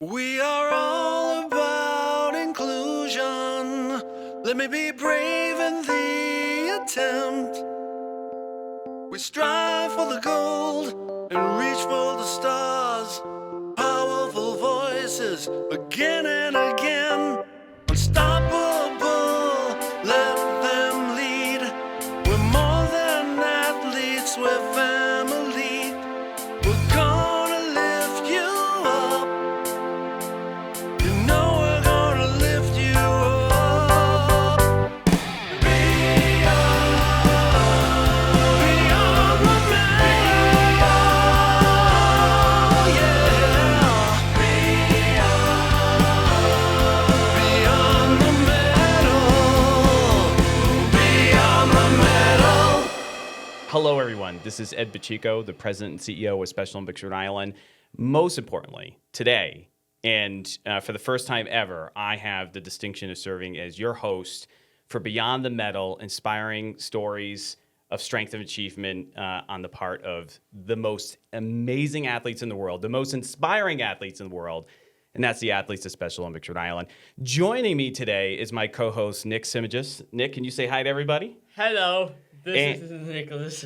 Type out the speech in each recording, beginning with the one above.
We are all about inclusion. Let me be brave in the attempt. We strive for the gold and reach for the stars. Powerful voices again and again. Unstoppable, let them lead. We're more than athletes, we're family. We're gonna lift you up. You know we're gonna lift you up. Beyond the metal, yeah. Beyond the metal, beyond the metal. Hello, everyone. This is Ed Pacheco, the president and CEO of Special Olympics Rhode Island. Most importantly, today, and for the first time ever, I have the distinction of serving as your host for Beyond the Medal, inspiring stories of strength and achievement on the part of the most amazing athletes in the world, the most inspiring athletes in the world, and that's the athletes of Special Olympics Rhode Island. Joining me today is my co-host, Nick Simagis. Nick, can you say hi to everybody? Hello, this And- is Nicholas.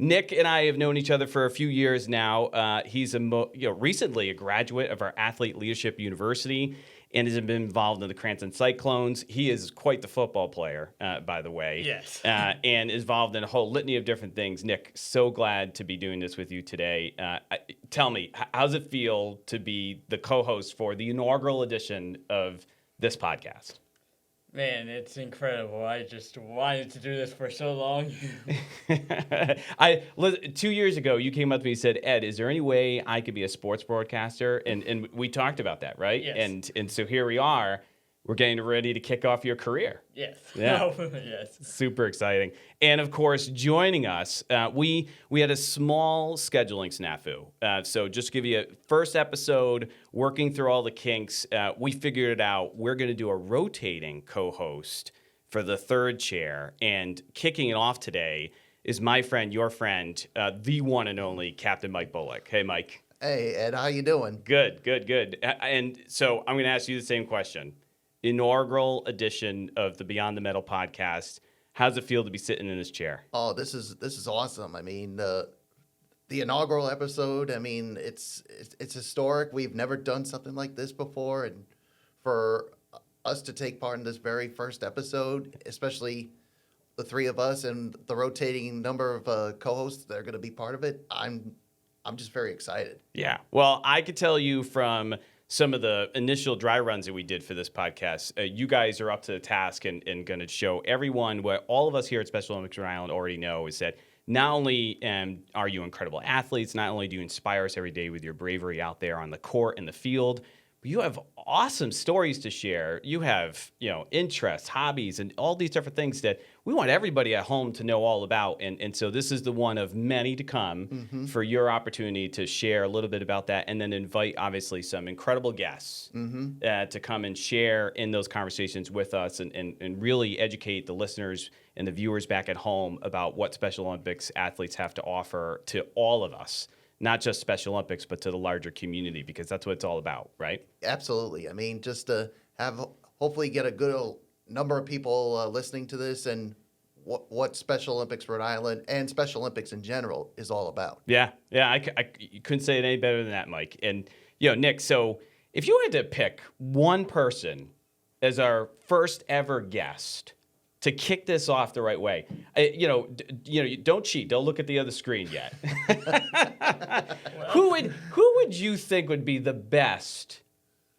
Nick and I have known each other for a few years now. He's recently a graduate of our Athlete Leadership University and has been involved in the Cranston Cyclones. He is quite the football player, by the way. Yes. And is involved in a whole litany of different things. Nick, so glad to be doing this with you today. Tell me, how's it feel to be the co-host for the inaugural edition of this podcast? Man, it's incredible. I just wanted to do this for so long. 2 years ago, you came up to me and said, Ed, is there any way I could be a sports broadcaster? And we talked about that, right? Yes. And so here we are. We're getting ready to kick off your career. Yes. Yeah. Yes. Super exciting. And of course, joining us, we had a small scheduling snafu. So just to give you a first episode, working through all the kinks, we figured it out. We're going to do a rotating co-host for the third chair. And kicking it off today is my friend, your friend, the one and only Captain Mike Bullock. Hey, Mike. Hey, Ed, how you doing? Good. And so I'm going to ask you the same question. Inaugural edition of the Beyond the Medal podcast. How's it feel to be sitting in this chair? Oh, this is awesome. I mean, the inaugural episode. I mean, it's historic. We've never done something like this before, and for us to take part in this very first episode, especially the three of us and the rotating number of co-hosts that are going to be part of it, I'm just very excited. Yeah. Well, I could tell you from some of the initial dry runs that we did for this podcast, you guys are up to the task and going to show everyone what all of us here at Special Olympics Rhode Island already know is that not only are you incredible athletes, not only do you inspire us every day with your bravery out there on the court and the field, but you have awesome stories to share. You have, interests, hobbies, and all these different things that we want everybody at home to know all about. And so this is the one of many to come for your opportunity to share a little bit about that and then invite, obviously, some incredible guests to come and share in those conversations with us and really educate the listeners and the viewers back at home about what Special Olympics athletes have to offer to all of us. Not just Special Olympics, but to the larger community, because that's what it's all about, right? Absolutely. I mean, just to hopefully get a good number of people listening to this and what Special Olympics Rhode Island and Special Olympics in general is all about. Yeah. You couldn't say it any better than that, Mike. And, Nick, so if you had to pick one person as our first ever guest to kick this off the right way, don't cheat. Don't look at the other screen yet. Who would you think would be the best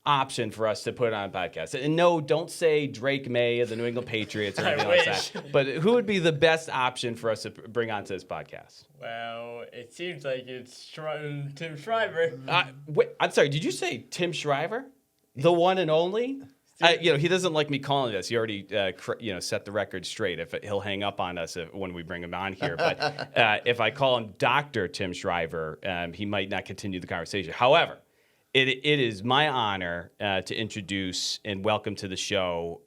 option for us to put on a podcast? And no, don't say Drake May of the New England Patriots or anything like that. But who would be the best option for us to bring onto this podcast? Well, it seems like it's Tim Shriver. Wait, I'm sorry. Did you say Tim Shriver, the one and only? He doesn't like me calling this. He already, set the record straight. If he'll hang up on us when we bring him on here, but if I call him Dr. Tim Shriver, he might not continue the conversation. However, it is my honor to introduce and welcome to the show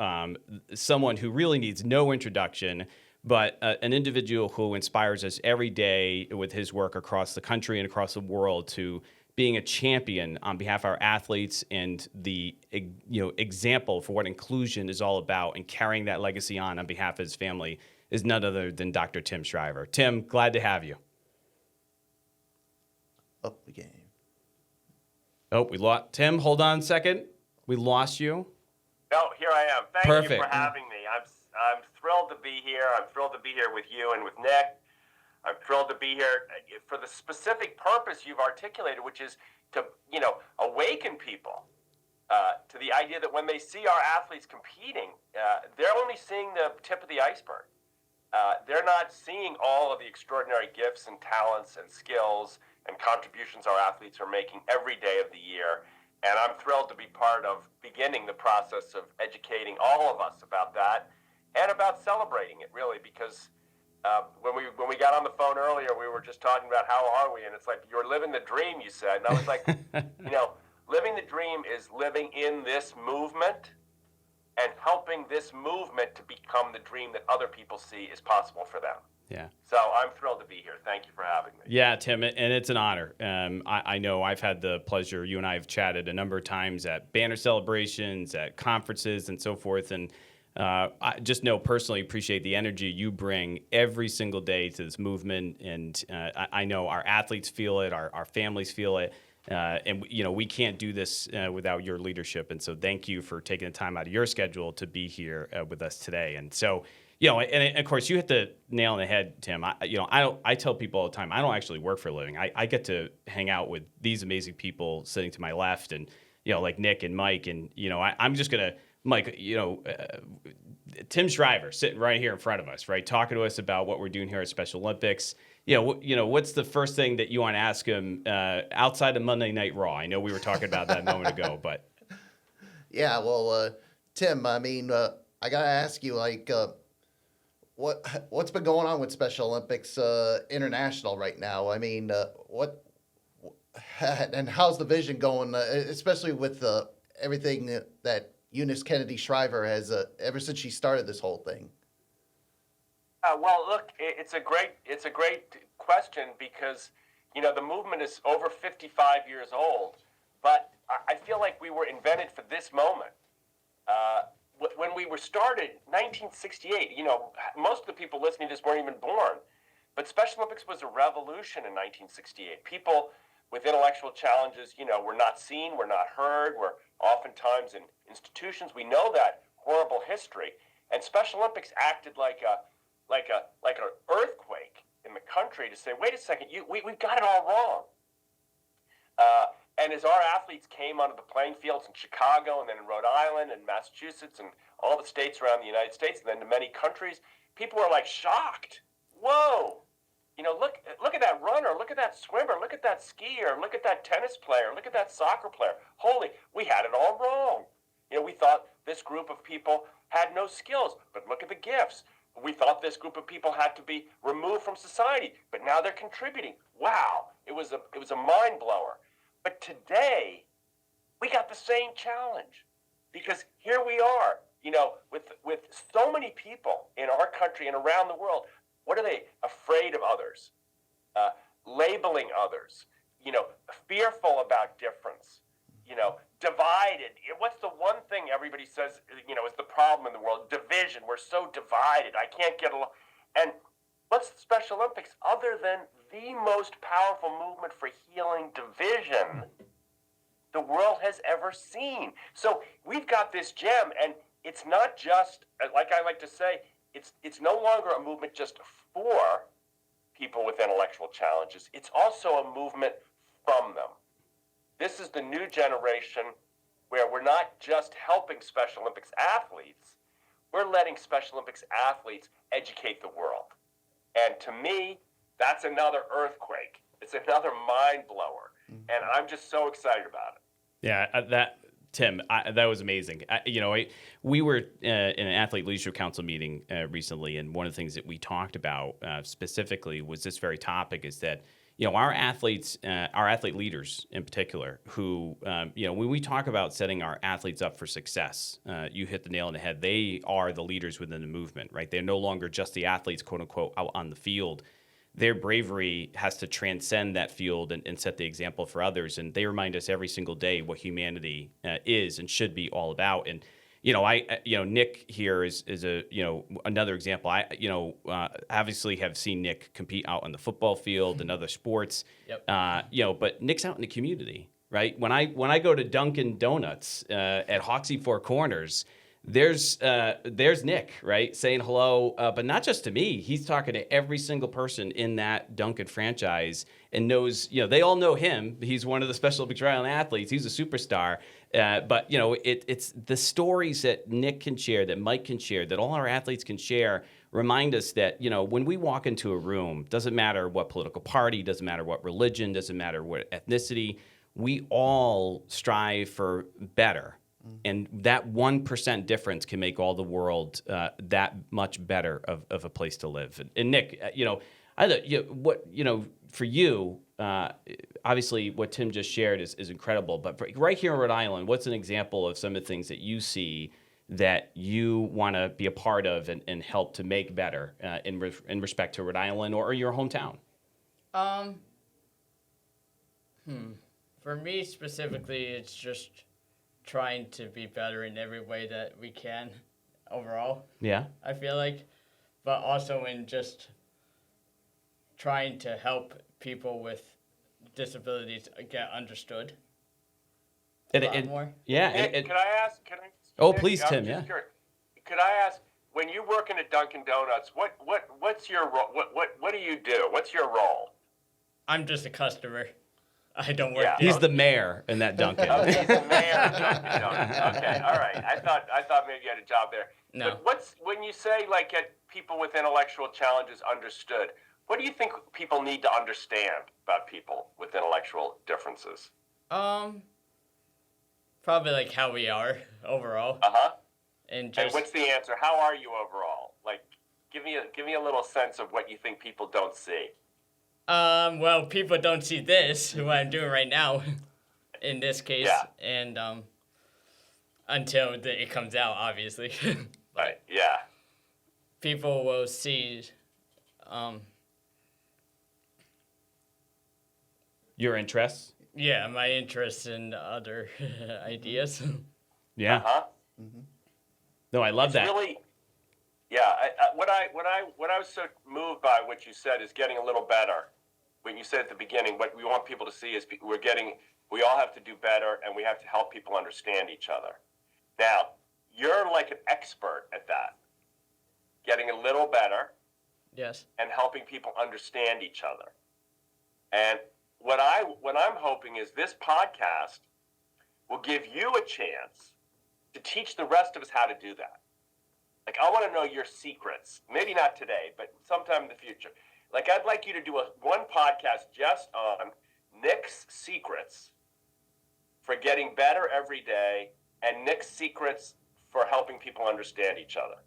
someone who really needs no introduction, but an individual who inspires us every day with his work across the country and across the world to being a champion on behalf of our athletes and the example for what inclusion is all about and carrying that legacy on behalf of his family is none other than Dr. Tim Shriver. Tim, glad to have you. Up the game. Oh, we lost Tim. Hold on a second. We lost you. No, here I am. Thank you Perfect. for having me. I'm thrilled to be here. I'm thrilled to be here with you and with Nick. I'm thrilled to be here for the specific purpose you've articulated, which is to, awaken people to the idea that when they see our athletes competing, they're only seeing the tip of the iceberg. They're not seeing all of the extraordinary gifts and talents and skills and contributions our athletes are making every day of the year. And I'm thrilled to be part of beginning the process of educating all of us about that and about celebrating it, really, because when we got on the phone earlier, we were just talking about how are we, and it's like, you're living the dream, you said. And I was like, living the dream is living in this movement and helping this movement to become the dream that other people see is possible for them. Yeah. So I'm thrilled to be here. Thank you for having me. Yeah, Tim, and it's an honor. I know I've had the pleasure, you and I have chatted a number of times at banner celebrations, at conferences, and so forth. And I just know personally appreciate the energy you bring every single day to this movement. And I know our athletes feel it, our families feel it. And we can't do this without your leadership. And so thank you for taking the time out of your schedule to be here with us today. And so, and of course, you hit the nail on the head, Tim. I tell people all the time, I don't actually work for a living. I get to hang out with these amazing people sitting to my left, and like Nick and Mike, and I'm just gonna, Mike, Tim Shriver sitting right here in front of us, right, talking to us about what we're doing here at Special Olympics. What's the first thing that you want to ask him outside of Monday Night Raw? I know we were talking about that a moment ago, but Yeah, well, Tim, I mean, I gotta ask you, what's been going on with Special Olympics International right now? I mean, and how's the vision going, especially with everything that Eunice Kennedy Shriver has ever since she started this whole thing? Well, look, it's a great question because, the movement is over 55 years old, but I feel like we were invented for this moment. When we were started, 1968, most of the people listening to this weren't even born, but Special Olympics was a revolution in 1968. People with intellectual challenges, were not seen, were not heard, were oftentimes in institutions. We know that horrible history, and Special Olympics acted like an earthquake in the country to say, wait a second, we've got it all wrong. And as our athletes came onto the playing fields in Chicago and then in Rhode Island and Massachusetts and all the states around the United States and then to many countries, people were like shocked. Whoa! Look at that runner, look at that swimmer, look at that skier, look at that tennis player, look at that soccer player. Holy, we had it all wrong. We thought this group of people had no skills, but look at the gifts. We thought this group of people had to be removed from society, but now they're contributing. Wow, it was a mind blower. But today, we got the same challenge because here we are, with so many people in our country and around the world. What are they? Afraid of others, labeling others, fearful about difference, divided. What's the one thing everybody says, is the problem in the world? Division. We're so divided. I can't get along. And what's the Special Olympics other than the most powerful movement for healing division the world has ever seen? So we've got this gem, and it's not just, like I like to say, it's no longer a movement just for people with intellectual challenges. It's also a movement from them. This is the new generation where we're not just helping Special Olympics athletes, we're letting Special Olympics athletes educate the world. And to me, that's another earthquake. It's another mind blower. And I'm just so excited about it. Yeah, Tim, that was amazing. We were in an athlete leadership council meeting recently, and one of the things that we talked about specifically was this very topic: is that our athletes, our athlete leaders in particular, who when we talk about setting our athletes up for success, you hit the nail on the head. They are the leaders within the movement, right? They're no longer just the athletes, quote unquote, out on the field. their bravery has to transcend that field and set the example for others. And they remind us every single day what humanity is and should be all about. And Nick here is a another example. Obviously have seen Nick compete out on the football field and other sports. Yep. But Nick's out in the community, right? When I go to Dunkin' Donuts at Hoxie Four Corners, there's Nick, right, saying hello, but not just to me. He's talking to every single person in that Dunkin' franchise and knows, they all know him. He's one of the Special Olympics Rhode Island athletes. He's a superstar. But it's the stories that Nick can share, that Mike can share, that all our athletes can share, remind us that, when we walk into a room, doesn't matter what political party, doesn't matter what religion, doesn't matter what ethnicity, we all strive for better. And that 1% difference can make all the world that much better of a place to live. And Nick, for you, obviously what Tim just shared is incredible. But right here in Rhode Island, what's an example of some of the things that you see that you want to be a part of and help to make better in respect to Rhode Island or your hometown? For me specifically, it's just trying to be better in every way that we can overall. Yeah. I feel like, but also in just trying to help people with disabilities get understood a lot more. Yeah. Nick, can I ask? Oh, Nick, please, I'm Tim. just Yeah. curious. Could I ask, when you're working at Dunkin' Donuts, what's your role? What do you do? What's your role? I'm just a customer. I don't work. Yeah. He's the mayor in that Dunkin'. Oh, he's the mayor of Dunkin' Donuts. Okay, all right. I thought maybe you had a job there. No. But when you say get people with intellectual challenges understood, what do you think people need to understand about people with intellectual differences? Probably how we are overall, and And just what's the answer? How are you overall? Give me a little sense of what you think people don't see. well, people don't see this what I'm doing right now, in this case, Yeah. and until it comes out, obviously. Right. Yeah. People will see Your interests? my interest in other ideas. Yeah. Huh? No, I love that. Really. Yeah. What I was so moved by what you said is getting a little better. When you said at the beginning, what we want people to see is we all have to do better, and we have to help people understand each other. Now, you're like an expert at that, getting a little better Yes. and helping people understand each other. And what I'm hoping is this podcast will give you a chance to teach the rest of us how to do that. I want to know your secrets. Maybe not today, but sometime in the future. I'd like you to do one podcast just on Nick's secrets for getting better every day and Nick's secrets for helping people understand each other.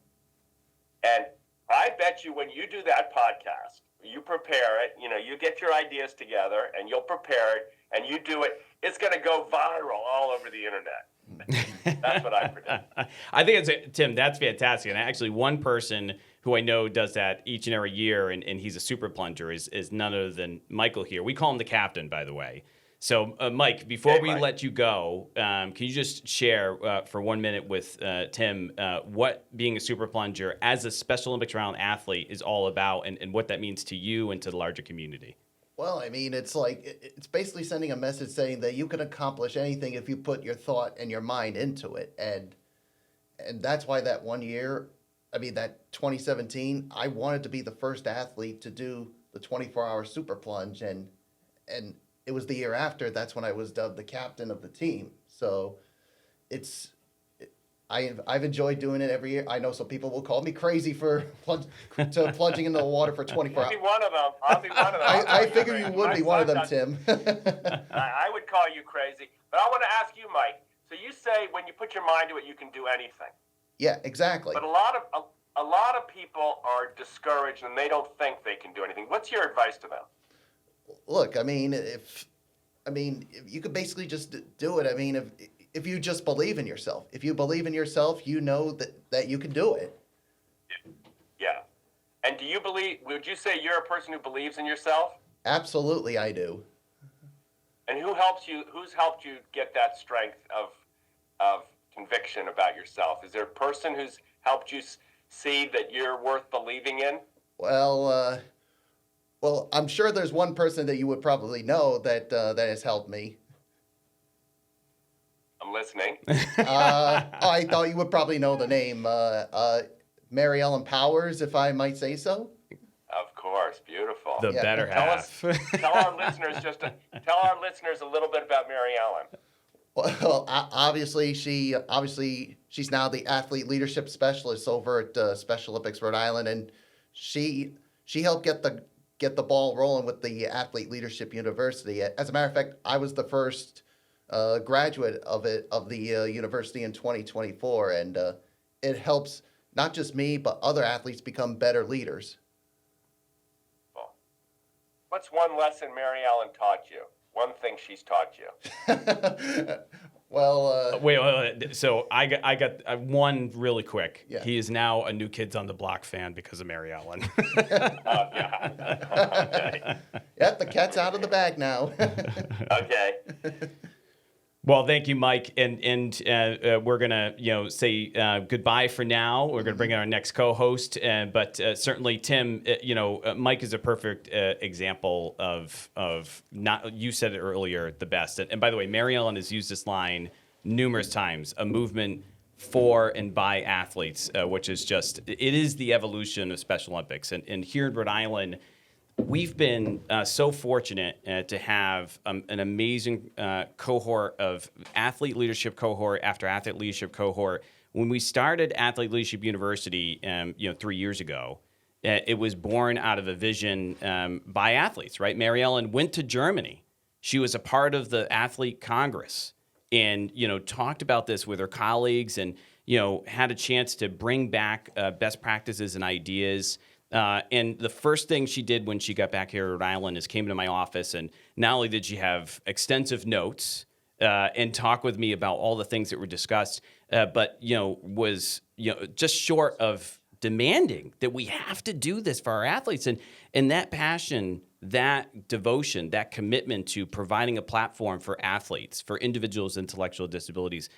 And I bet you when you do that podcast, you prepare it, you get your ideas together and you'll prepare it and you do it, it's going to go viral all over the internet. That's what I predict. I think Tim, that's fantastic. And actually, one person who I know does that each and every year, and he's a super plunger, is none other than Michael here. We call him the captain, by the way. So, Mike, before we Mike. let you go, can you just share for 1 minute with Tim what being a super plunger as a Special Olympics round athlete is all about and what that means to you and to the larger community? Well, I mean, it's basically sending a message saying that you can accomplish anything if you put your thought and your mind into it. And that's why that 1 year, that 2017, I wanted to be the first athlete to do the 24-hour super plunge. And it was the year after, that's when I was dubbed the captain of the team. So I've enjoyed doing it every year. I know some people will call me crazy for plunging into the water for 24 I'll hours. be one of them. I figure you would be one of them, Tim. I would call you crazy. But I want to ask you, Mike. So you say when you put your mind to it, you can do anything. Yeah, exactly. But a lot of people are discouraged and they don't think they can do anything. What's your advice to them? Look, if you could basically just do it. If you just believe in yourself. If you believe in yourself, you know that you can do it. Yeah. And would you say you're a person who believes in yourself? Absolutely, I do. And who's helped you get that strength of conviction about yourself? Is there a person who's helped you see that you're worth believing in? Well, I'm sure there's one person that you would probably know that has helped me. I'm listening. I thought you would probably know the name, Mary Ellen Powers, if I might say so. Of course, beautiful. The Yeah. better Tell half. tell our listeners a little bit about Mary Ellen. Well, obviously she's now the athlete leadership specialist over at Special Olympics Rhode Island, and she helped get the ball rolling with the Athlete Leadership University. As a matter of fact, I was the first graduate of the university in 2024, and it helps not just me but other athletes become better leaders. What's one lesson Mary Ellen taught you? One thing she's taught you. Well, Wait. So I got one really quick. Yeah. He is now a New Kids on the Block fan because of Mary Ellen. Okay. yeah, the cat's out of the bag now. Okay. Well, thank you, Mike, and we're gonna say goodbye for now. We're gonna bring in our next co-host, but certainly Tim, Mike is a perfect example of not. You said it earlier, the best. And by the way, Mary Ellen has used this line numerous times: a movement for and by athletes, which is it is the evolution of Special Olympics. And here in Rhode Island, we've been so fortunate to have an amazing cohort of athlete leadership cohort after athlete leadership cohort. When we started Athlete Leadership University, 3 years ago, it was born out of a vision by athletes, right? Mary Ellen went to Germany. She was a part of the Athlete Congress and, talked about this with her colleagues and, had a chance to bring back best practices and ideas. And the first thing she did when she got back here to Rhode Island is came to my office, and not only did she have extensive notes and talk with me about all the things that were discussed, but was just short of demanding that we have to do this for our athletes, and that passion, that devotion, that commitment to providing a platform for athletes, for individuals with intellectual disabilities.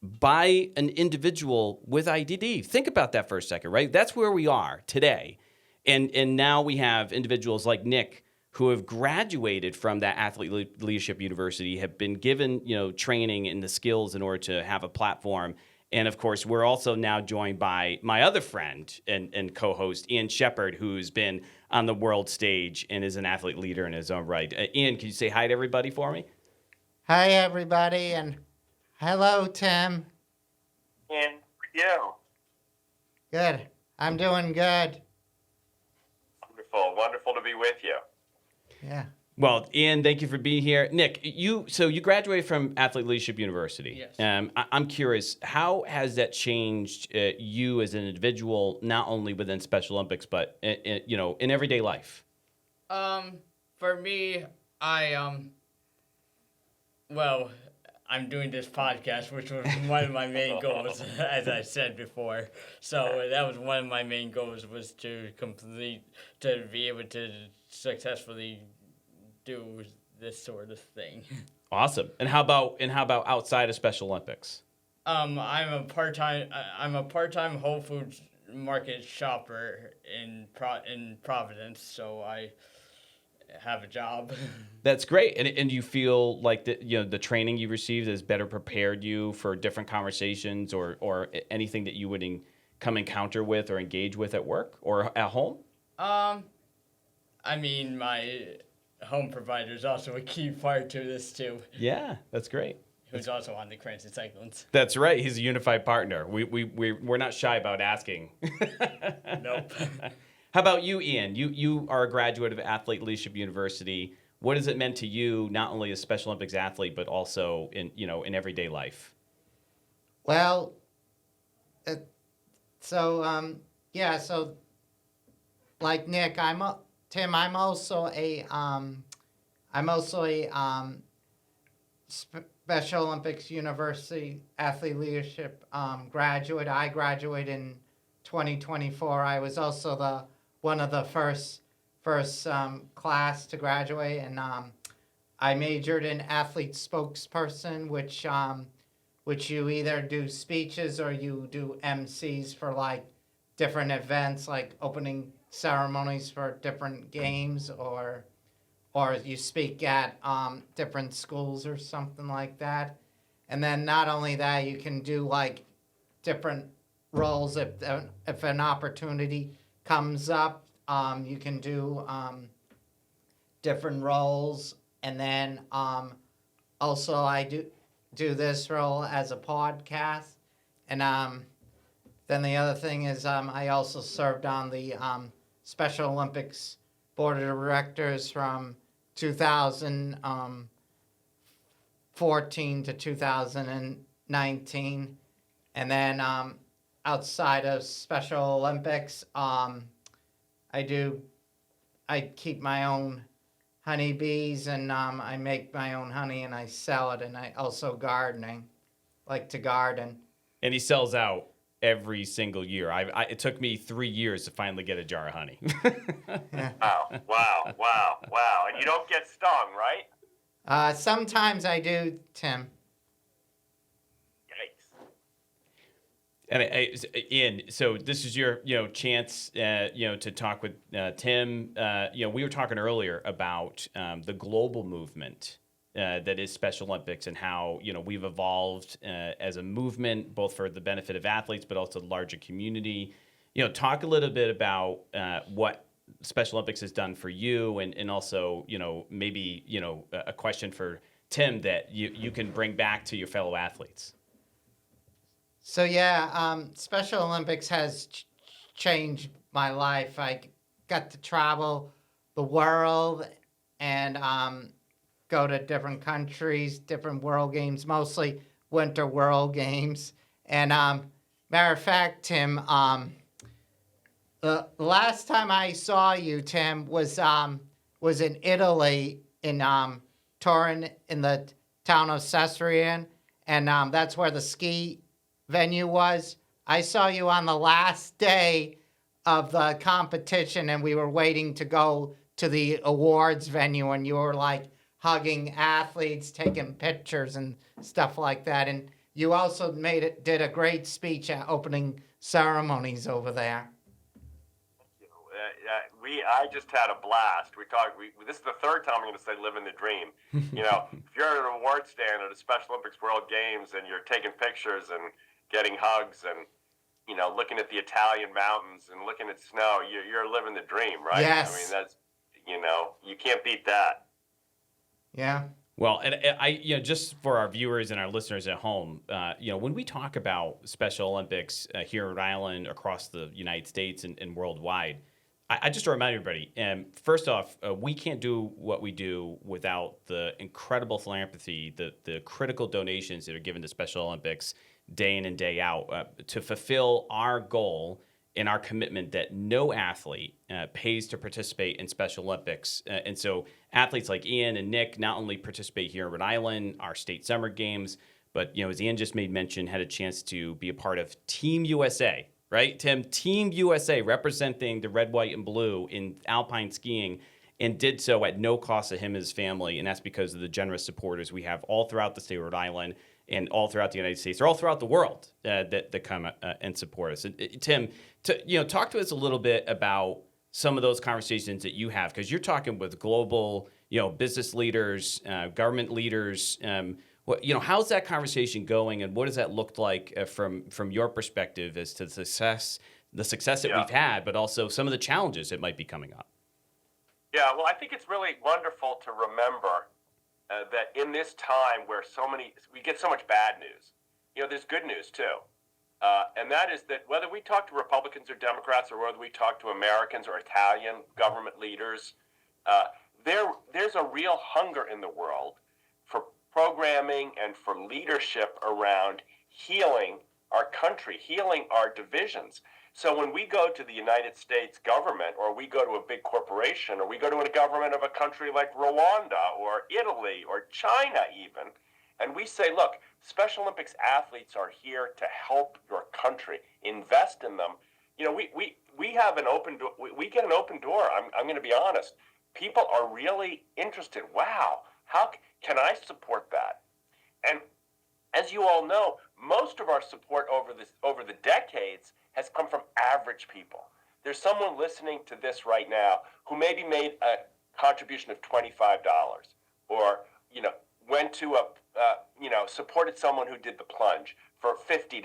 By an individual with IDD. Think about that for a second, right? That's where we are today. And now we have individuals like Nick who have graduated from that Athlete Leadership University, have been given, training and the skills in order to have a platform. And of course, we're also now joined by my other friend and co-host, Ian Shepard, who's been on the world stage and is an athlete leader in his own right. Ian, can you say hi to everybody for me? Hi, everybody, and hello, Tim. And for you. Good. I'm doing good. Wonderful to be with you. Yeah. Well, Ian, thank you for being here. Nick, you graduated from Athlete Leadership University. Yes. I'm curious, how has that changed you as an individual, not only within Special Olympics, but in everyday life? For me, I'm doing this podcast, which was one of my main goals, as I said before. So that was one of my main goals, was to be able to successfully do this sort of thing. Awesome. And how about outside of Special Olympics? I'm a part-time Whole Foods Market shopper in Providence, so I have a job. That's great. And you feel like the training you received has better prepared you for different conversations or anything that you would encounter with or engage with at work or at home? I mean, my home provider is also a key part to this too, Yeah, that's great. who's also on the Cranston Cyclones. That's right. He's a unified partner. We're not shy about asking. Nope. How about you, Ian? You are a graduate of Athlete Leadership University. What has it meant to you, not only as Special Olympics athlete, but also in everyday life? Well, so like Nick, I'm also a Special Olympics University Athlete Leadership graduate. I graduated in 2024. I was also the one of the first class to graduate, and I majored in athlete spokesperson, which you either do speeches or you do MCs for like different events, like opening ceremonies for different games, or you speak at different schools or something like that. And then not only that, you can do like different roles if an opportunity comes up. You can do different roles, and then also I do this role as a podcast, and then the other thing is I also served on the Special Olympics Board of Directors from 2014 to 2019, and then outside of Special Olympics, I keep my own honeybees, and I make my own honey and I sell it, and I also like to garden. And he sells out every single year. It took me 3 years to finally get a jar of honey. Wow. And you don't get stung, right? Sometimes I do, Tim. Yikes. And Ian, so this is your chance to talk with Tim. We were talking earlier about the global movement that is Special Olympics, and how we've evolved as a movement, both for the benefit of athletes but also the larger community. Talk a little bit about what Special Olympics has done for you, and also maybe a question for Tim that you can bring back to your fellow athletes. So yeah, Special Olympics has changed my life. I got to travel the world and go to different countries, different world games, mostly winter world games. And matter of fact, Tim, the last time I saw you, Tim, was in Italy, in Turin, in the town of Caesarea, and that's where the ski venue was. I saw you on the last day of the competition, and we were waiting to go to the awards venue, and you were like hugging athletes, taking pictures and stuff like that. And you also did a great speech at opening ceremonies over there. I just had a blast. This is the third time I'm going to say living the dream. If you're at an award stand at a Special Olympics World Games and you're taking pictures and getting hugs and looking at the Italian mountains and looking at snow, you're living the dream, right? Yes. I mean, that's you can't beat that. Yeah. Well, and I, just for our viewers and our listeners at home, when we talk about Special Olympics here in Rhode Island, across the United States and worldwide, I just remind everybody, first off, we can't do what we do without the incredible philanthropy, the critical donations that are given to Special Olympics day in and day out to fulfill our goal and our commitment that no athlete pays to participate in Special Olympics. And so athletes like Ian and Nick not only participate here in Rhode Island, our state summer games, but, as Ian just made mention, had a chance to be a part of Team USA, right, Tim? Team USA, representing the red, white, and blue in alpine skiing, and did so at no cost to him and his family. And that's because of the generous supporters we have all throughout the state of Rhode Island and all throughout the United States, or all throughout the world that come and support us. And Tim, talk to us a little bit about some of those conversations that you have, because you're talking with global, business leaders, government leaders. How's that conversation going, and what does that look like from your perspective as to the success that we've had, but also some of the challenges that might be coming up? Yeah, well, I think it's really wonderful to remember that in this time where we get so much bad news, there's good news too. And that is that whether we talk to Republicans or Democrats, or whether we talk to Americans or Italian government leaders, there's a real hunger in the world for programming and for leadership around healing our country, healing our divisions. So when we go to the United States government, or we go to a big corporation, or we go to a government of a country like Rwanda or Italy or China even, and we say, look, Special Olympics athletes are here to help your country, invest in them, we have an open door. We get an open door. I'm going to be honest. People are really interested. Wow, how can I support that? And as you all know, most of our support over the decades has come from average people. There's someone listening to this right now who maybe made a contribution of $25, or went to supported someone who did the plunge for $50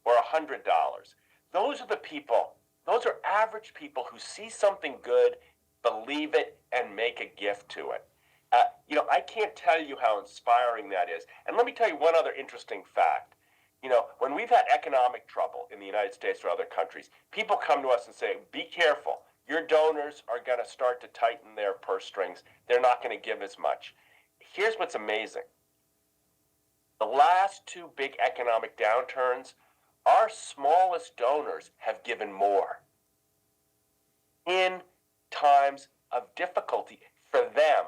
or $100. Those are the people. Those are average people who see something good, believe it, and make a gift to it. I can't tell you how inspiring that is. And let me tell you one other interesting fact. When we've had economic trouble in the United States or other countries, people come to us and say, be careful. Your donors are going to start to tighten their purse strings. They're not going to give as much. Here's what's amazing. The last two big economic downturns, our smallest donors have given more. In times of difficulty for them,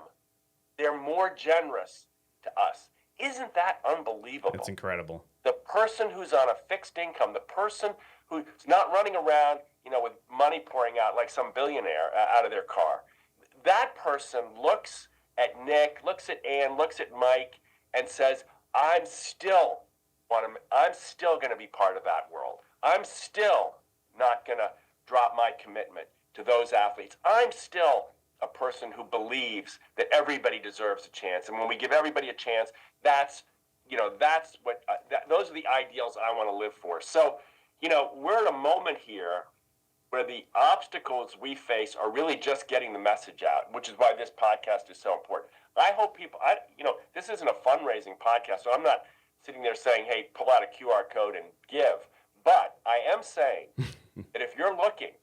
they're more generous to us. Isn't that unbelievable? That's incredible. The person who's on a fixed income, the person who's not running around, with money pouring out like some billionaire out of their car, that person looks at Nick, looks at Ann, looks at Mike, and says, I'm still going to be part of that world. I'm still not going to drop my commitment to those athletes. I'm still a person who believes that everybody deserves a chance. And when we give everybody a chance, that's what, those are the ideals I want to live for. So, we're at a moment here where the obstacles we face are really just getting the message out, which is why this podcast is so important. I hope people, this isn't a fundraising podcast, so I'm not sitting there saying, hey, pull out a QR code and give. But I am saying that if you're looking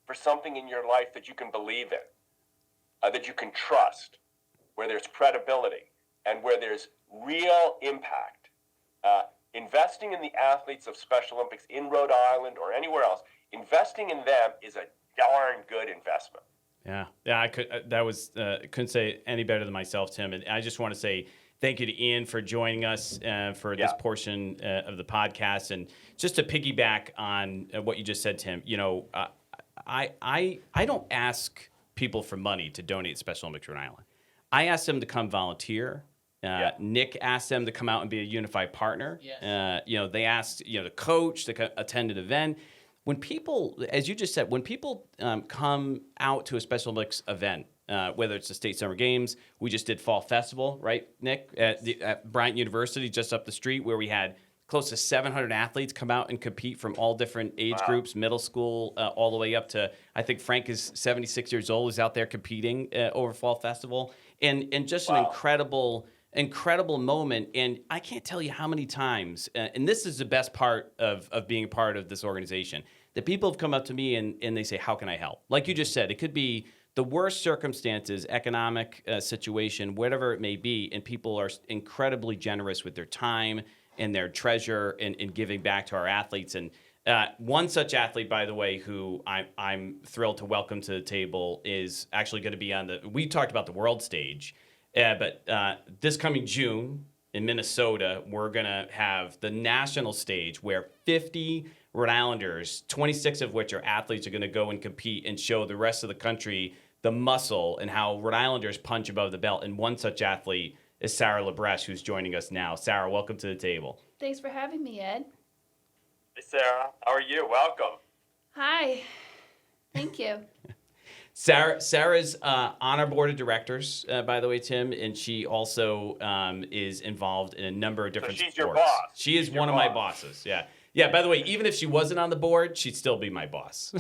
for something in your life that you can believe in, that you can trust, where there's credibility, and where there's real impact, investing in the athletes of Special Olympics in Rhode Island or anywhere else, investing in them is a darn good investment. Yeah, I couldn't say any better than myself, Tim. And I just want to say thank you to Ian for joining us for this portion of the podcast. And just to piggyback on what you just said, Tim, I don't ask people for money to donate to Special Olympics Rhode Island. I ask them to come volunteer. Nick asked them to come out and be a unified partner. Yes. They asked the coach to attend an event. When people, as you just said, when people come out to a Special Olympics event, whether it's the State Summer Games, we just did Fall Festival, right, Nick, at Bryant University, just up the street, where we had close to 700 athletes come out and compete from all different age groups, middle school, all the way up to, I think Frank is 76 years old, is out there competing over Fall Festival, and just an incredible moment. And I can't tell you how many times, and this is the best part of being a part of this organization, that people have come up to me and they say, how can I help? Like you just said, it could be the worst circumstances, economic situation, whatever it may be, and people are incredibly generous with their time and their treasure and giving back to our athletes. And one such athlete, by the way, who I'm thrilled to welcome to the table, is actually going to be we talked about the world stage, but this coming June in Minnesota, we're going to have the national stage where 50 Rhode Islanders, 26 of which are athletes, are going to go and compete and show the rest of the country the muscle and how Rhode Islanders punch above the belt. And one such athlete is Sarah Labreche, who's joining us now. Sarah, welcome to the table. Thanks for having me, Ed. Hey, Sarah. How are you? Welcome. Hi. Thank you. Sarah's on our board of directors, by the way, Tim, and she also is involved in a number of different she's sports. your boss. She is one of my bosses, yeah. Yeah, by the way, even if she wasn't on the board, she'd still be my boss.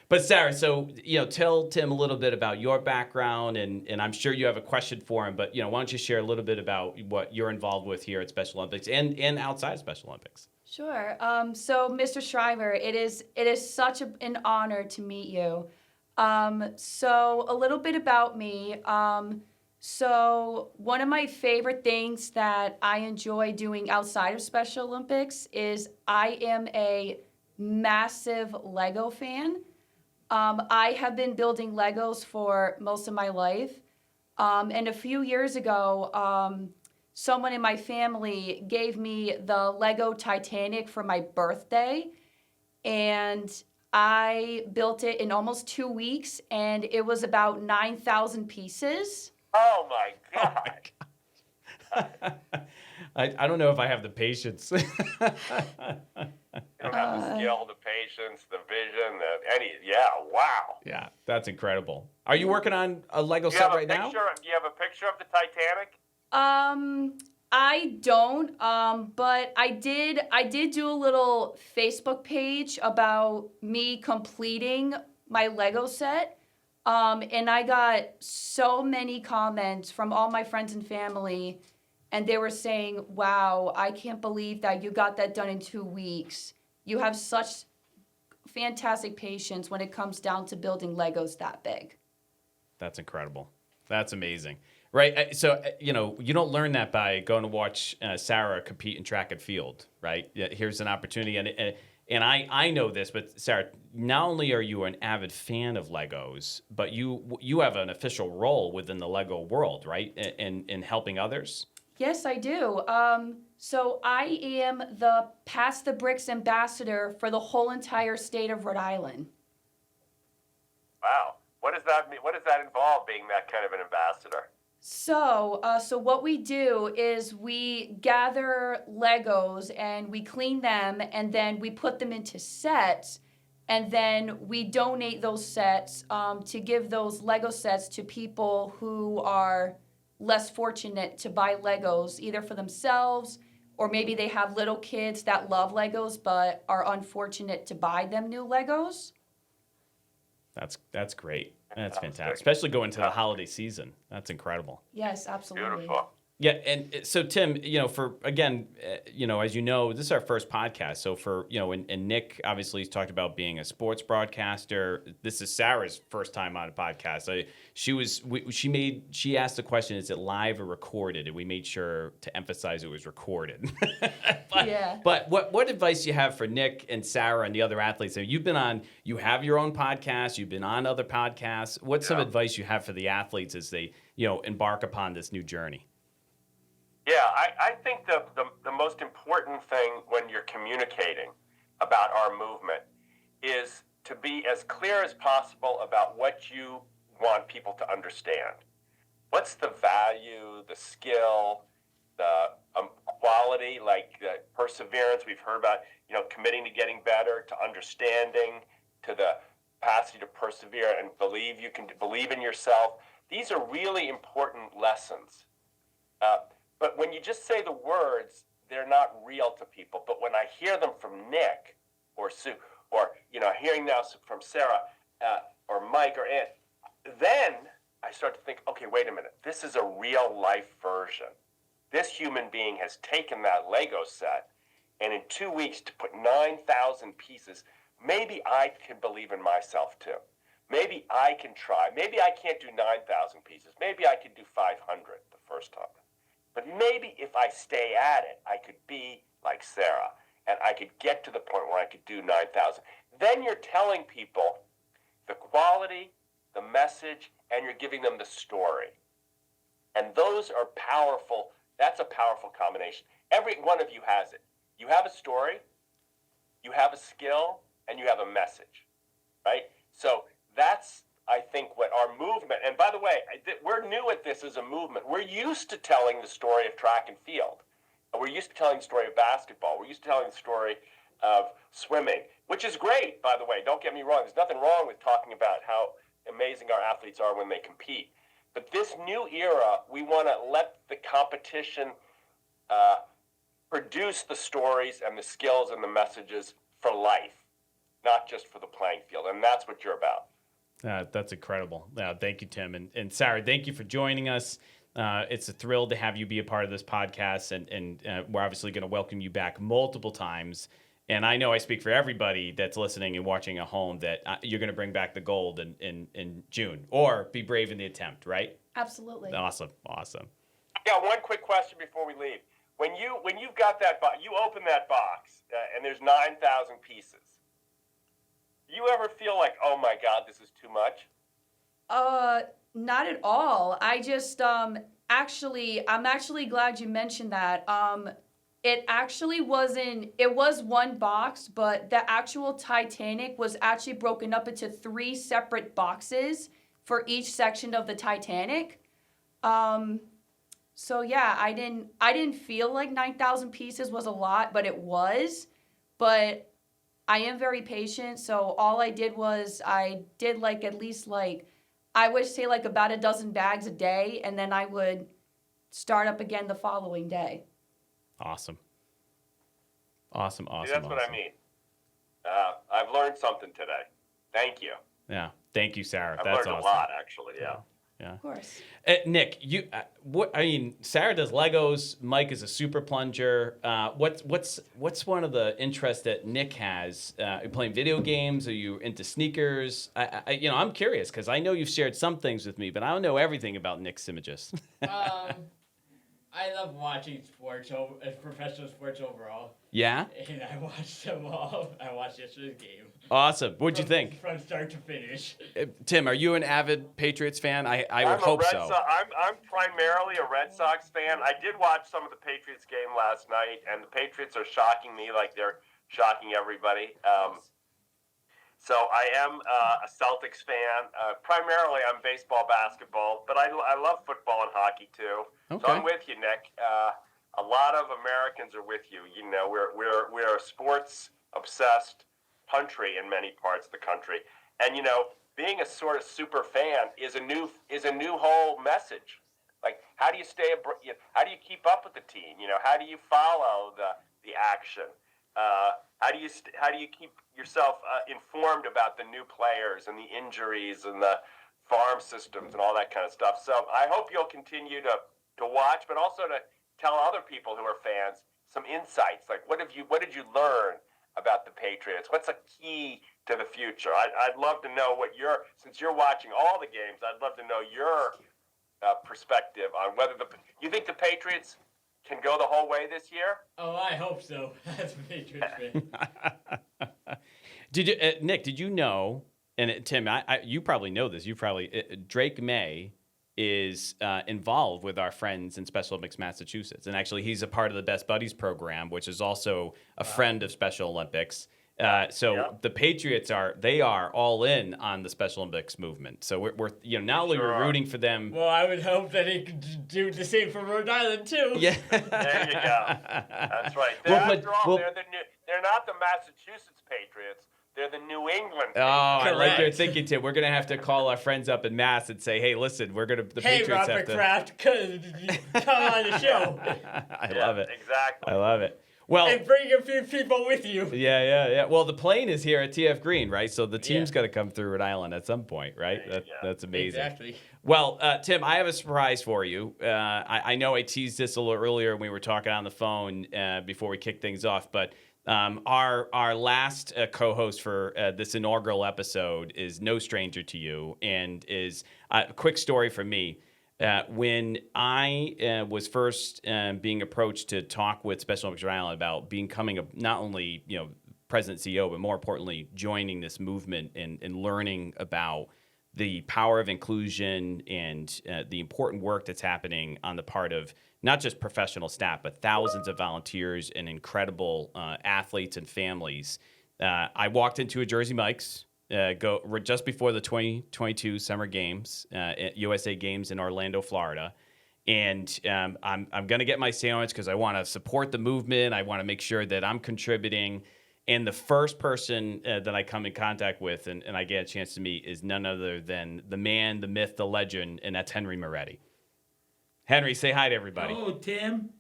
But Sarah, so, tell Tim a little bit about your background, and I'm sure you have a question for him, but, why don't you share a little bit about what you're involved with here at Special Olympics and outside of Special Olympics? Sure. So, Mr. Shriver, it is such an honor to meet you. So, a little bit about me. So, one of my favorite things that I enjoy doing outside of Special Olympics is I am a massive Lego fan. I have been building Legos for most of my life. And a few years ago, someone in my family gave me the Lego Titanic for my birthday, and I built it in almost 2 weeks, and it was about 9,000 pieces. Oh my Oh God. my God. I don't know if I have the patience. You don't have the skill, the patience, the vision, yeah, wow. Yeah, that's incredible. Are you working on a Lego Do you set have a right now? picture? Do you have a picture of the Titanic? I don't, but I did do a little Facebook page about me completing my Lego set. And I got so many comments from all my friends and family, and they were saying, wow, I can't believe that you got that done in 2 weeks. You have such fantastic patience when it comes down to building Legos that big. That's incredible. That's amazing. Right. So, you know, you don't learn that by going to watch Sarah compete in track and field, right? Yeah, here's an opportunity. And I know this, but Sarah, not only are you an avid fan of Legos, but you have an official role within the Lego world, right? In helping others. Yes, I do. So I am the Pass the Bricks ambassador for the whole entire state of Rhode Island. Wow. What does that mean? What does that involve, being that kind of an ambassador? So what we do is we gather Legos and we clean them, and then we put them into sets, and then we donate those sets to give those Lego sets to people who are less fortunate to buy Legos, either for themselves, or maybe they have little kids that love Legos but are unfortunate to buy them new Legos. That's great. That's fantastic, especially going to the holiday season. That's incredible. Yes, absolutely. Beautiful. Yeah, and so Tim, you know, for again, you know, as you know, this is our first podcast. So for and Nick obviously has talked about being a sports broadcaster. This is Sarah's first time on a podcast. She asked the question: is it live or recorded? And we made sure to emphasize it was recorded. Yeah. But what advice do you have for Nick and Sarah and the other athletes? So you have your own podcast. You've been on other podcasts. What's some advice you have for the athletes as they embark upon this new journey? Yeah, I think the most important thing when you're communicating about our movement is to be as clear as possible about what you want people to understand. What's the value, the skill, the quality, like the perseverance we've heard about, committing to getting better, to understanding, to the capacity to persevere and believe you can believe in yourself. These are really important lessons. But when you just say the words, they're not real to people. But when I hear them from Nick or Sue, or hearing now from Sarah or Mike or Ann, then I start to think, okay, wait a minute. This is a real life version. This human being has taken that Lego set, and in 2 weeks to put 9,000 pieces, maybe I can believe in myself too. Maybe I can try. Maybe I can't do 9,000 pieces. Maybe I could do 500 the first time. But maybe if I stay at it, I could be like Sarah, and I could get to the point where I could do 9,000. Then you're telling people the quality, the message, and you're giving them the story. And those are powerful. That's a powerful combination. Every one of you has it. You have a story, you have a skill, and you have a message, right? So that's, I think, what our movement, and by the way, we're new at this as a movement. We're used to telling the story of track and field. We're used to telling the story of basketball. We're used to telling the story of swimming, which is great, by the way. Don't get me wrong. There's nothing wrong with talking about how amazing our athletes are when they compete. But this new era, we want to let the competition produce the stories and the skills and the messages for life, not just for the playing field. And that's what you're about. That's incredible. Thank you, Tim. And Sarah, thank you for joining us. It's a thrill to have you be a part of this podcast, and we're obviously going to welcome you back multiple times. And I know I speak for everybody that's listening and watching at home that you're going to bring back the gold in June, or be brave in the attempt, right? Absolutely. Awesome. Yeah, one quick question before we leave. When you've got that box, you open that box, and there's 9,000 pieces. Do you ever feel like, oh my God, this is too much? Not at all. I just Actually, I'm actually glad you mentioned that. It actually wasn't, it was one box, but the actual Titanic was actually broken up into 3 separate boxes for each section of the Titanic. So yeah, I didn't feel like 9,000 pieces was a lot, but it was. But I am very patient, so all I did was I did like at least like I would say like about a dozen bags a day, and then I would start up again the following day. Awesome. Awesome. See, that's what I mean. I've learned something today. Thank you. Yeah. Thank you, Sarah. I've That's learned awesome. a lot, actually. Yeah. Yeah. Of course. Nick, you Sarah does Legos. Mike is a super plunger. What's one of the interests that Nick has? Are you playing video games? Are you into sneakers? I'm curious because I know you've shared some things with me, but I don't know everything about Nick Simagis. I love watching sports, professional sports overall, Yeah. and I watched them all. I watched yesterday's game. Awesome. What'd you think? From start to finish. Tim, are you an avid Patriots fan? I I'm would hope so. I'm primarily a Red Sox fan. I did watch some of the Patriots game last night, and the Patriots are shocking me like they're shocking everybody. So I am a Celtics fan. Primarily, I'm baseball, basketball, but I love football and hockey too. Okay. So I'm with you, Nick. A lot of Americans are with you. You know, we're a sports obsessed country in many parts of the country, and you know, being a sort of super fan is a new whole message. Like, how do you how do you keep up with the team? You know, how do you follow the action? How do you keep yourself informed about the new players and the injuries and the farm systems and all that kind of stuff? So I hope you'll continue to watch, but also to tell other people who are fans some insights. Like, what did you learn about the Patriots? What's a key to the future? I'd love to know since you're watching all the games, I'd love to know your perspective on whether you think the Patriots can go the whole way this year? Oh, I hope so. That's a Patriots fan. Did you, Nick? Did you know? And Tim, you probably know this. Drake May is involved with our friends in Special Olympics Massachusetts, and actually, he's a part of the Best Buddies program, which is also a friend of Special Olympics. The Patriots are all in on the Special Olympics movement. So we're not only we're rooting for them. Well, I would hope that he could do the same for Rhode Island too. Yeah. There you go. That's right. They're not the Massachusetts Patriots. They're the New England Patriots. Oh, I like your Correct. thinking, Tim. We're gonna have to call our friends up in Mass and say, "Hey, listen, the Hey, Patriots Robert have to." Kraft, come on the show I love it. Exactly. I love it. Well, and bring a few people with you. yeah. Well, the plane is here at TF Green, right? So the team's Yeah. got to come through Rhode Island at some point, right? There you go. That's amazing. Exactly. Well, Tim, I have a surprise for you. I know I teased this a little earlier when we were talking on the phone before we kicked things off, but our last co-host for this inaugural episode is no stranger to you, and is a quick story from me. When I was first being approached to talk with Special Olympics Rhode Island about becoming not only president CEO, but more importantly joining this movement and learning about the power of inclusion and the important work that's happening on the part of not just professional staff, but thousands of volunteers and incredible athletes and families. I walked into a Jersey Mike's just before the 2022 Summer Games, USA Games in Orlando, Florida. And I'm going to get my sandwich because I want to support the movement. I want to make sure that I'm contributing. And the first person that I come in contact with and I get a chance to meet is none other than the man, the myth, the legend, and that's Henry Moretti. Henry, say hi to everybody. Hello, Tim.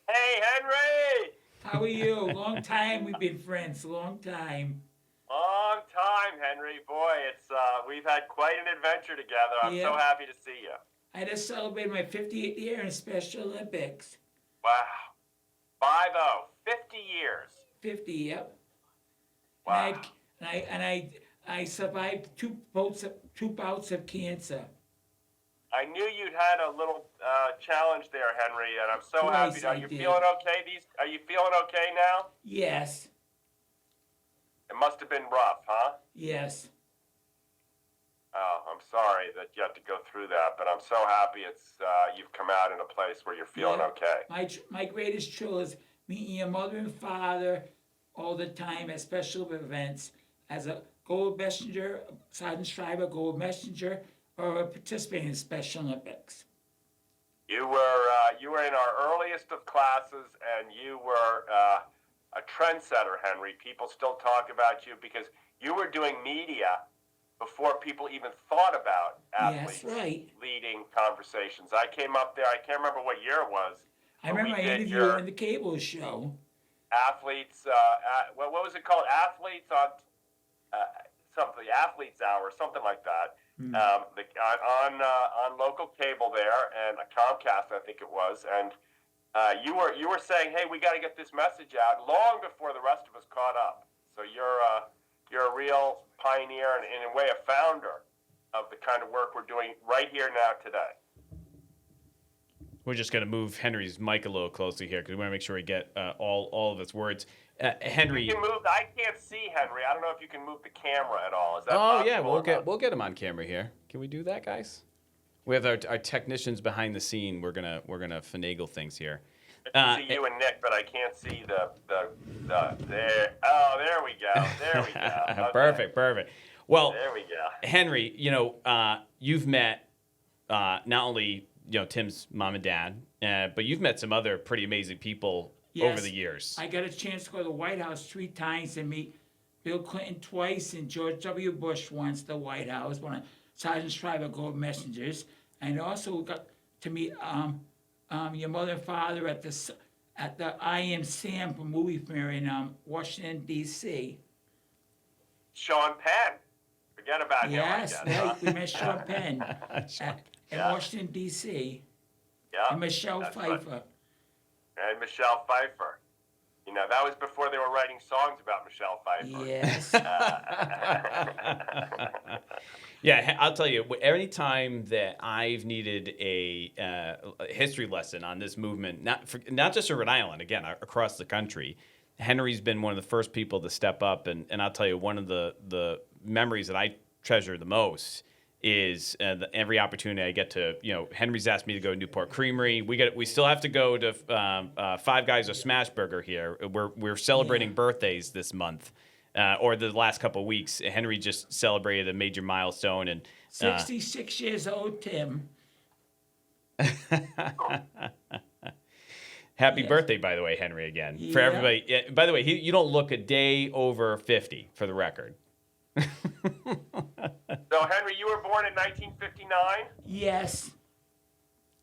Hey, Henry! How are you? Long time we've been friends. Long time. Long time, Henry. Boy, it's we've had quite an adventure together. I'm so Yeah. happy to see you. I just celebrated my 50th year in Special Olympics. Wow. 50, 50 years. 50, yep. Wow. And I survived two bouts of cancer. I knew you'd had a little challenge there, Henry, and I'm so Twice happy. Are I you did. feeling okay? Are you feeling okay now? Yes, It must have been rough, huh? yes. Oh, I'm sorry that you have to go through that, but I'm so happy it's you've come out in a place where you're feeling Yeah. okay. My greatest thrill is meeting your mother and father all the time at special events as a gold messenger, Sergeant Shriver, gold messenger, or a participating in Special Olympics. You were in our earliest of classes, and you were a trendsetter, Henry. People still talk about you because you were doing media before people even thought about athletes Yes, right. leading conversations. I came up there. I can't remember what year it was. I but remember we I did interviewed your you on the cable show. athletes. What was it called? Athletes on something. Athletes Hour, something like that. On local cable there and a Comcast, I think it was, and you were saying, hey, we got to get this message out long before the rest of us caught up. So you're a real pioneer and in a way a founder of the kind of work we're doing right here now today. We're just going to move Henry's mic a little closer here because we want to make sure we get all of his words. Henry. You can move. I can't see Henry. I don't know if you can move the camera at all. Is that Oh possible yeah, or not? we'll get him on camera here. Can we do that, guys? We have our technicians behind the scene. We're gonna finagle things here. I can see you and Nick, but I can't see the there. Oh, there we go. There we go. Okay. Perfect. Well, There we go. Henry, you've met not only Tim's mom and dad, but you've met some other pretty amazing people over Yes. the years. I got a chance to go to the White House 3 times and meet Bill Clinton twice and George W. Bush once at the White House, one of Sergeant Shriver Gold Messengers. And I also got to meet your mother and father at the I Am Sam movie premiere in Washington, D.C. Sean Penn. Forget about Yes, him. I guess, huh? we met Sean Penn in Yeah. Washington, D.C. Yeah. And Michelle That's Pfeiffer. right. And Michelle Pfeiffer. That was before they were writing songs about Michelle Pfeiffer. Yes. Yeah, I'll tell you, anytime that I've needed a history lesson on this movement, not just in Rhode Island, again, across the country, Henry's been one of the first people to step up. And I'll tell you, one of the memories that I treasure the most is every opportunity I get to, Henry's asked me to go to Newport Creamery. We still have to go to Five Guys or Smash Burger here. We're celebrating birthdays this month. Or the last couple of weeks, Henry just celebrated a major milestone, and 66 years old, Tim. happy Yes. birthday, by the way, Henry, again for Yeah. everybody. Yeah, by the way, you don't look a day over 50, for the record. So, Henry, you were born in 1959? Yes.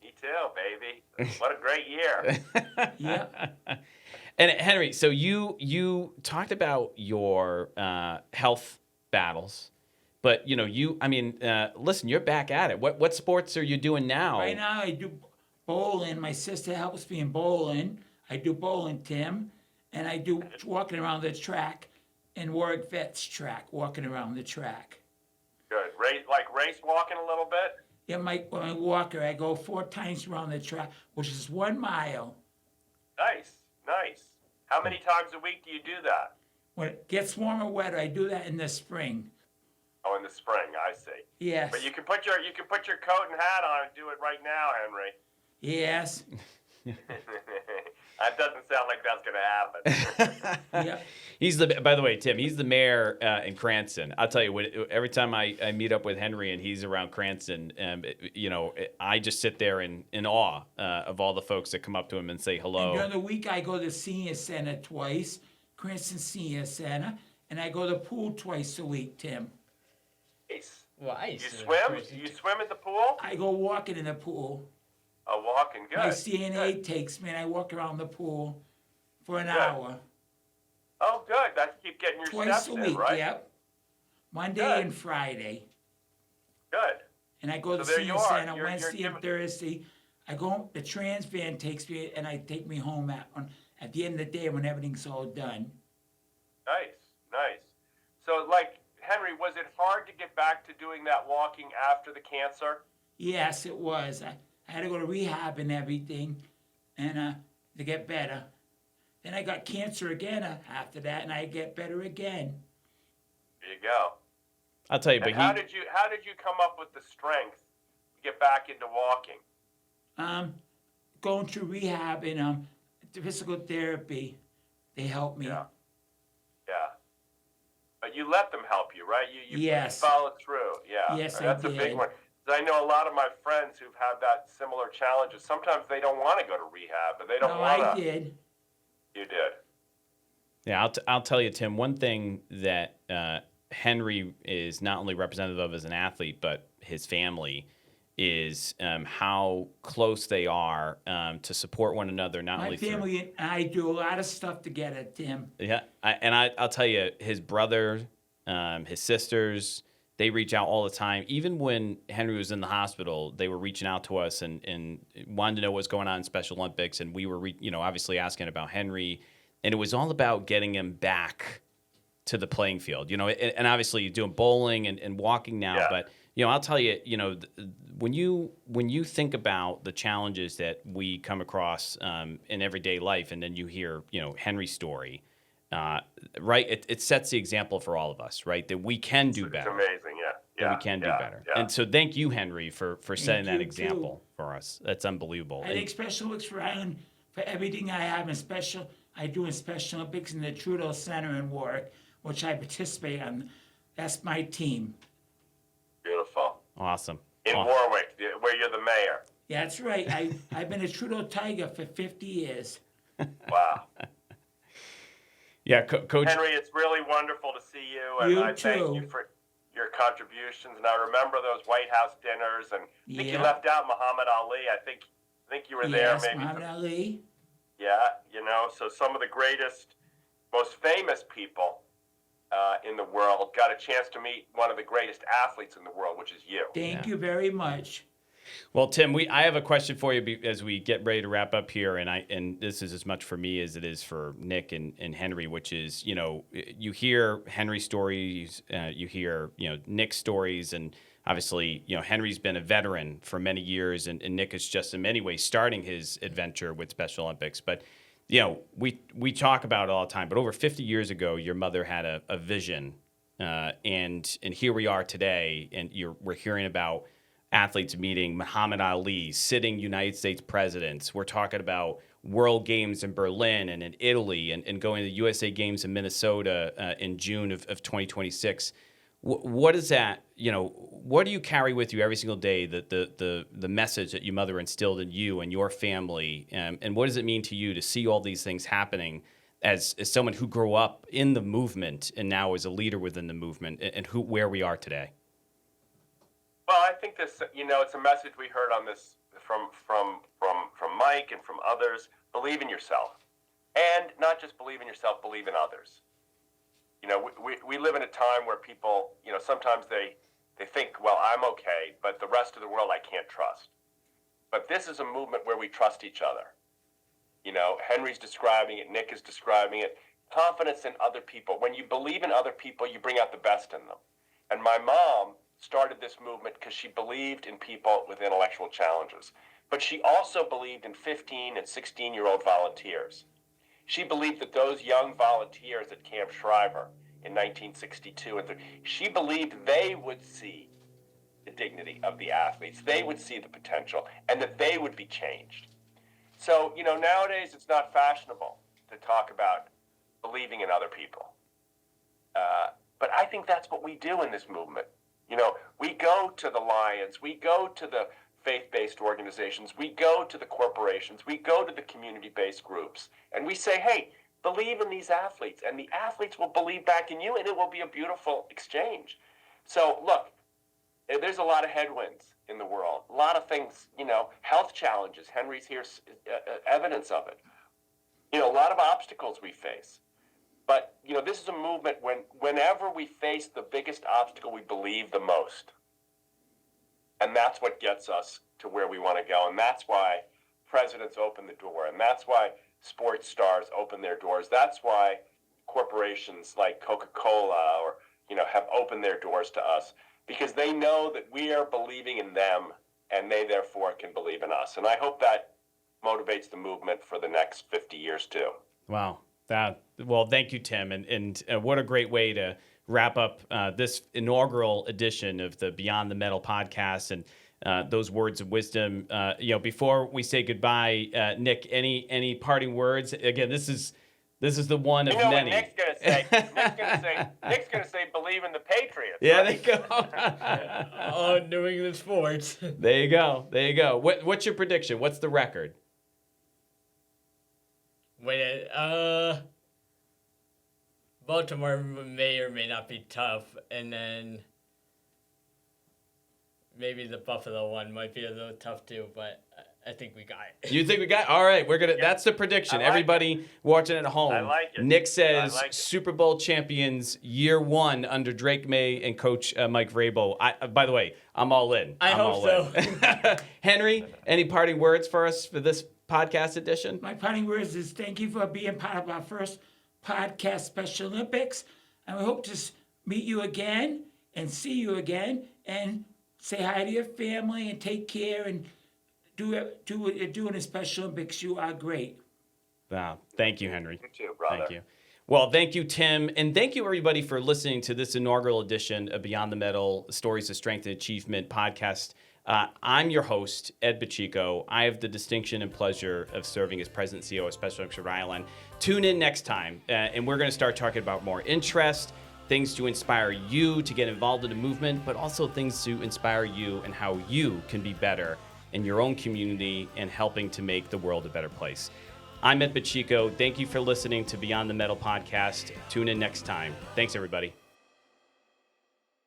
Me too, baby. What a great year. Yeah. And Henry, so you talked about your health battles, but listen, you're back at it. What sports are you doing now? Right now, I do bowling. My sister helps me in bowling. I do bowling, Tim, and I do walking around the track in Warwick Vets track, walking around the track. Good. Race walking a little bit? Yeah, my walker, I go 4 times around the track, which is 1 mile. Nice. How many times a week do you do that? When it gets warmer, wetter, I do that in the spring. Oh, in the spring, I see. Yes. But you can put your coat and hat on and do it right now, Henry. Yes. That doesn't sound like that's going to happen. Yeah. By the way, Tim, he's the mayor in Cranston. I'll tell you, every time I meet up with Henry and he's around Cranston, I just sit there in awe of all the folks that come up to him and say hello. And during the week, I go to Senior Center twice, Cranston Senior Center, and I go to the pool twice a week, Tim. Nice. Well, I You used to swim? appreciate- You swim at the pool? I go walking in the pool. Oh, walking. Good. My CNA Good. takes me, and I walk around the pool for an Good. hour. Oh, good. That's keep getting your Twice steps a in, week, right? yep. Monday Good. and Friday. Good. And I go to So there Senior you are. Center You're Wednesday and giving- Thursday. I go, the trans van takes me, and I take me home at the end of the day when everything's all done. Nice. So, Henry, was it hard to get back to doing that walking after the cancer? Yes, it was. I had to go to rehab and everything, and to get better. Then I got cancer again after that, and I get better again. There you go. I'll tell you, but And how did you come up with the strength to get back into walking? Going to rehab and physical therapy, they helped me. Yeah. But you let them help you, right? You Yes. followed through. Yeah. Yes, I That's a big did. one. 'Cause I know a lot of my friends who've had that similar challenges. Sometimes they don't want to go to rehab, but they don't No, want I to. did. You did. Yeah, I'll tell you, Tim, one thing that Henry is not only representative of as an athlete, but his family is how close they are to support one another, not My only family and I do a lot of stuff together, Tim. Yeah, I'll tell you, his brother, his sisters, they reach out all the time. Even when Henry was in the hospital, they were reaching out to us and wanted to know what's going on in Special Olympics, and we were, obviously asking about Henry, and it was all about getting him back to the playing field. And obviously you're doing bowling and walking now, Yeah. but I'll tell you, when you think about the challenges that we come across in everyday life, and then you hear, Henry's story, right? It sets the example for all of us, right? That we can do It's better. amazing. Yeah. That we can do better. Yeah. And so thank you, Henry, for setting that you, example for us. That's unbelievable. I think Special Olympics for Ireland for everything I have I do in Special Olympics in the Trudeau Center in Warwick, which I participate in. That's my team. Beautiful. Awesome. In Warwick, where you're the mayor. Yeah, that's right. I've been a Trudeau Tiger for 50 years. Wow. Yeah, Coach. Henry, it's really wonderful to see you, and You I thank too. you for your contributions. And I remember those White House dinners, and I think you Yeah. left out Muhammad Ali. I think you were there, Yes, maybe. Muhammad Ali. Yeah, so some of the greatest, most famous people in the world got a chance to meet one of the greatest athletes in the world, which is you. Thank you very much. Well, Tim, I have a question for you as we get ready to wrap up here, and this is as much for me as it is for Nick and Henry, which is, you hear Henry's stories, you hear, Nick's stories, and obviously, Henry's been a veteran for many years, and Nick is just in many ways starting his adventure with Special Olympics. But, we talk about it all the time, but over 50 years ago, your mother had a vision, and here we are today, and we're hearing about athletes meeting Muhammad Ali, sitting United States presidents. We're talking about World Games in Berlin and in Italy, and going to the USA Games in Minnesota in June of 2026. What is that? What do you carry with you every single day? The message that your mother instilled in you and your family, and what does it mean to you to see all these things happening as someone who grew up in the movement and now is a leader within the movement, and where we are today? Well, I think this, it's a message we heard on this from Mike and from others. Believe in yourself, and not just believe in yourself, believe in others. We live in a time where people, sometimes they think, well, I'm okay, but the rest of the world I can't trust. But this is a movement where we trust each other. Henry's describing it, Nick is describing it. Confidence in other people. When you believe in other people, you bring out the best in them. And my mom started this movement because she believed in people with intellectual challenges. But she also believed in 15 and 16-year-old volunteers. She believed that those young volunteers at Camp Shriver in 1962, she believed they would see the dignity of the athletes, they would see the potential, and that they would be changed. So, nowadays it's not fashionable to talk about believing in other people. But I think that's what we do in this movement. We go to the Lions, we go to the faith-based organizations, we go to the corporations, we go to the community-based groups, and we say, hey, believe in these athletes, and the athletes will believe back in you, and it will be a beautiful exchange. So, look, there's a lot of headwinds in the world, a lot of things, health challenges. Henry's here, evidence of it. A lot of obstacles we face. But, this is a movement whenever we face the biggest obstacle, we believe the most. And that's what gets us to where we want to go. And that's why presidents open the door. And that's why sports stars open their doors. That's why corporations like Coca-Cola or, have opened their doors to us. Because they know that we are believing in them, and they therefore can believe in us. And I hope that motivates the movement for the next 50 years too. Wow. Well, thank you, Tim, and what a great way to wrap up this inaugural edition of the Beyond the Metal podcast and those words of wisdom. Before we say goodbye, Nick, any parting words? Again, this is the one of You know many. what Nick's gonna say? Nick's gonna say, believe in the Patriots. Yeah, right? there you go. Oh, New England sports. There you go. What's your prediction? What's the record? Baltimore may or may not be tough, and then maybe the Buffalo one might be a little tough too, but I think we got it. You think we got? All right, we're gonna. That's the prediction. I like Everybody watching at home. I like it. Nick says I like it. Super Bowl champions year one under Drake May and Coach Mike Vrabel. By the way, I'm all in. I I'm hope all so. in. Henry, any parting words for us for this podcast edition? My parting words is thank you for being part of our first podcast Special Olympics. And we hope to meet you again and see you again and say hi to your family and take care and do what you're doing in Special Olympics. You are great. Wow. Thank you, Henry. You too, brother. Thank you. Well, thank you, Tim. And thank you, everybody, for listening to this inaugural edition of Beyond the Metal Stories of Strength and Achievement podcast. I'm your host, Ed Pacheco. I have the distinction and pleasure of serving as President and CEO of Special Olympics Rhode Island. Tune in next time, and we're going to start talking about more interest, things to inspire you to get involved in the movement, but also things to inspire you and how you can be better in your own community and helping to make the world a better place. I'm Ed Pacheco. Thank you for listening to Beyond the Metal podcast. Tune in next time. Thanks, everybody.